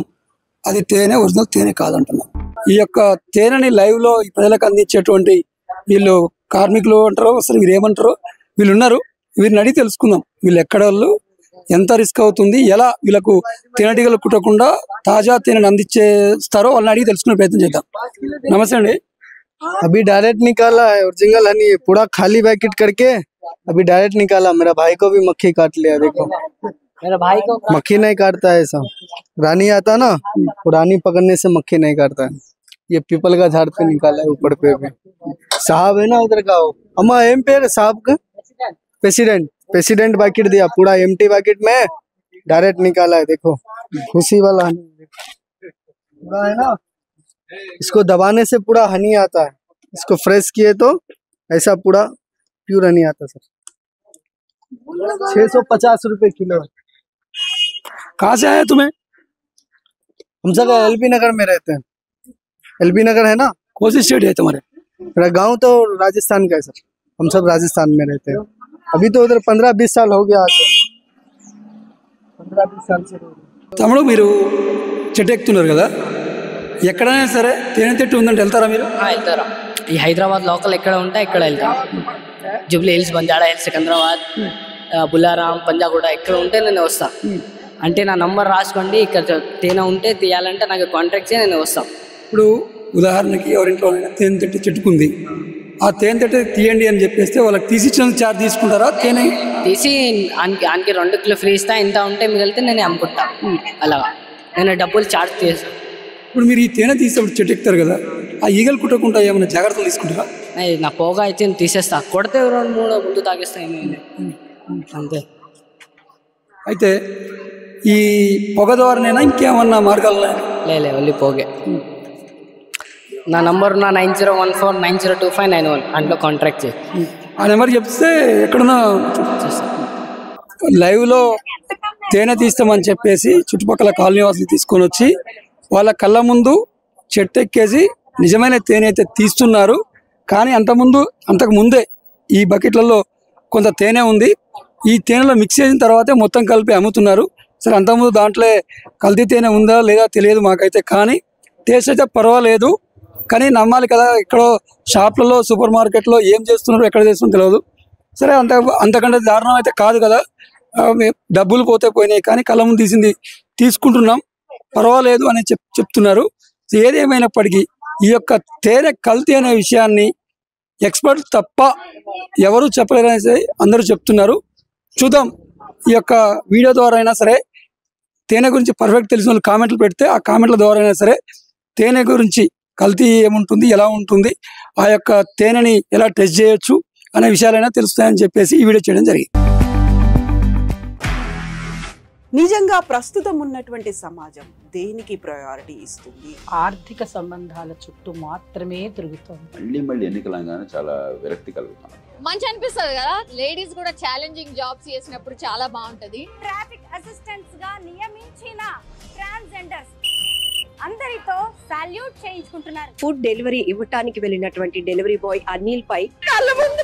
అది తేనె ఒరిజినల్ తేనె కాదంటున్నాం. ఈ యొక్క తేనెని లైవ్లో ఈ ప్రజలకు అందించేటువంటి వీళ్ళు కార్మికులు అంటారో అసలు వీరు ఏమంటారో వీళ్ళు ఉన్నారు. వీరిని అడిగి తెలుసుకుందాం వీళ్ళు ఎక్కడ వాళ్ళు, ఎంత రిస్క్ అవుతుంది, ఎలా వీళ్ళకు తేనెటీగలు కుట్టకుండా తాజా తేనెని అందించేస్తారో వాళ్ళని అడిగి తెలుసుకునే ప్రయత్నం చేద్దాం. నమస్తే అండి. अभी डायरेक्ट निकाला है ओरिजिनल हनी, पूरा खाली पैकेट करके अभी डायरेक्ट निकाला. मेरा भाई को भी मक्खी काट लिया, देखो मेरा भाई को मक्खी नहीं काटता है ऐसा. रानी आता ना, रानी पकड़ने से मक्खी नहीं काटता है. ये पीपल का झाड़ पे निकाला है, ऊपर पे भी साहब है ना उधर का, अम्मा एम पे साहब का प्रेसिडेंट पैकेट दिया, पूरा एम्प्टी पैकेट में डायरेक्ट निकाला है. देखो खुशी वाला हनी पूरा है ना, इसको दबाने से पूरा हनी आता है. इसको फ्रेश किए तो ऐसा पूरा प्योर हनी आता सर. 650 रुपए किलो. कहाँ से आए तुम्हें? हम सब एलबी नगर में रहते हैं. एलबी नगर है ना, कौन सी स्टेट है तुम्हारे? मेरा गांव तो राजस्थान का है सर. हम सब राजस्थान में रहते हैं. अभी तो उधर 15-20 साल हो गया. 15-20 साल से తమ్ముడు మీరు చెట్టు ఎక్కుతున్నారు కదా, ఎక్కడైనా సరే తేనె చెట్టు ఉందంటే వెళ్తారా మీరు? వెళ్తారా. ఈ హైదరాబాద్ లోకల్ ఎక్కడ ఉంటే ఇక్కడ వెళ్తాం. జూబ్లీ హిల్స్, బంజారా హిల్స్, సికింద్రాబాద్, బుల్లారాం, పంజాగూడ ఎక్కడ ఉంటే నేను వస్తా. అంటే నా నంబర్ రాసుకోండి, ఇక్కడ తేనె ఉంటే తీయాలంటే నాకు కాంటాక్ట్ చేసి నేను వస్తాను. ఇప్పుడు ఉదాహరణకి ఎవరింట్లో తేనె చెట్టు చెట్టుకుంది, ఆ తేనె చెట్టు తీయండి అని చెప్పేస్తే వాళ్ళకి తీసిచ్చిన ఛార్జ్ తీసుకుంటారా? తేనె తీసి ఆయనకి 2 కిలో ఫ్రీ ఇస్తా, ఇంత ఉంటే మిగిలితే నేను అమ్ముకుంటా. అలాగా నేను డబ్బులు ఛార్జ్ చేస్తాను. ఇప్పుడు మీరు ఈ తేనె తీసేప్పుడు చెట్టు ఎక్కుతారు కదా, ఆ ఈగలు కుట్టకుండా ఏమైనా జాగ్రత్తలు తీసుకుంటారా? నా పోగా అయితే తీసేస్తా, కొడితే 2-3 ముందు తాగేస్తా, అంతే. అయితే ఈ పొగ ద్వారానైనా ఇంకేమన్నా మార్గాలు? లే ఓన్లీ పోగే. నా నంబర్ ఉన్న 9014902591 అందులో కాంటాక్ట్ చేయి. ఆ నెంబర్ చెప్తే ఎక్కడున్నా లైవ్లో తేనె తీస్తామని చెప్పేసి చుట్టుపక్కల కాలనీ వాసులు తీసుకొని వచ్చి వాళ్ళ కళ్ళ ముందు చెట్టు ఎక్కేసి నిజమైన తేనె అయితే తీస్తున్నారు. కానీ అంతకు ముందే ఈ బకెట్లలో కొంత తేనె ఉంది. ఈ తేనెలో మిక్స్ చేసిన తర్వాతే మొత్తం కలిపి అమ్ముతున్నారు. సరే, అంతకుముందు దాంట్లో కల్తీ తేనె ఉందా లేదా తెలియదు మాకైతే, కానీ టేస్ట్ అయితే పర్వాలేదు. కానీ నమ్మాలి కదా, ఎక్కడో షాప్లలో సూపర్ మార్కెట్లో ఏం చేస్తున్నారు ఎక్కడ చేస్తున్నారో తెలియదు. సరే, అంతకంటే దారుణం అయితే కాదు కదా. డబ్బులు పోయినాయి కానీ కళ్ళ ముందు తీసుకుంటున్నాం, పర్వాలేదు అని చెప్తున్నారు. ఏదేమైనప్పటికీ ఈ యొక్క తేనె కల్తీ అనే విషయాన్ని ఎక్స్పర్ట్ తప్ప ఎవరు చెప్పలేరనేసి అందరూ చెప్తున్నారు. చూద్దాం, ఈ యొక్క వీడియో ద్వారా అయినా సరే తేనె గురించి పర్ఫెక్ట్ తెలిసిన వాళ్ళు కామెంట్లు పెడితే ఆ కామెంట్ల ద్వారా అయినా సరే తేనె గురించి కల్తీ ఏముంటుంది, ఎలా ఉంటుంది, ఆ యొక్క తేనెని ఎలా టెస్ట్ చేయొచ్చు అనే విషయాలైనా తెలుస్తాయని చెప్పేసి ఈ వీడియో చేయడం జరిగింది. నిజంగా ప్రస్తుతం ఉన్నటువంటి సమాజం దేనికి ప్రయారిటీ ఇస్తుంది? ఆర్థిక సంబంధాల చుట్టూ మాత్రమే తిరుగుతుంది. మళ్ళీ ఎన్నికలంగానే చాలా విరక్తి కలుగుతాం. మంచి అనిపిస్తుంది కదా, లేడీస్ కూడా ఛాలెంజింగ్ జాబ్స్ చేసినప్పుడు చాలా బాగుంటది. ట్రాఫిక్ అసిస్టెంట్స్ గా నియమించిన ట్రాన్స్జెండర్స్ అందరితో సాల్యూట్ చేయించుకుంటున్నారు. ఫుడ్ డెలివరీ ఇవ్వటానికి వెళ్ళినటువంటి డెలివరీ బాయ్ అనిల్ పై కళ్ళ ముందు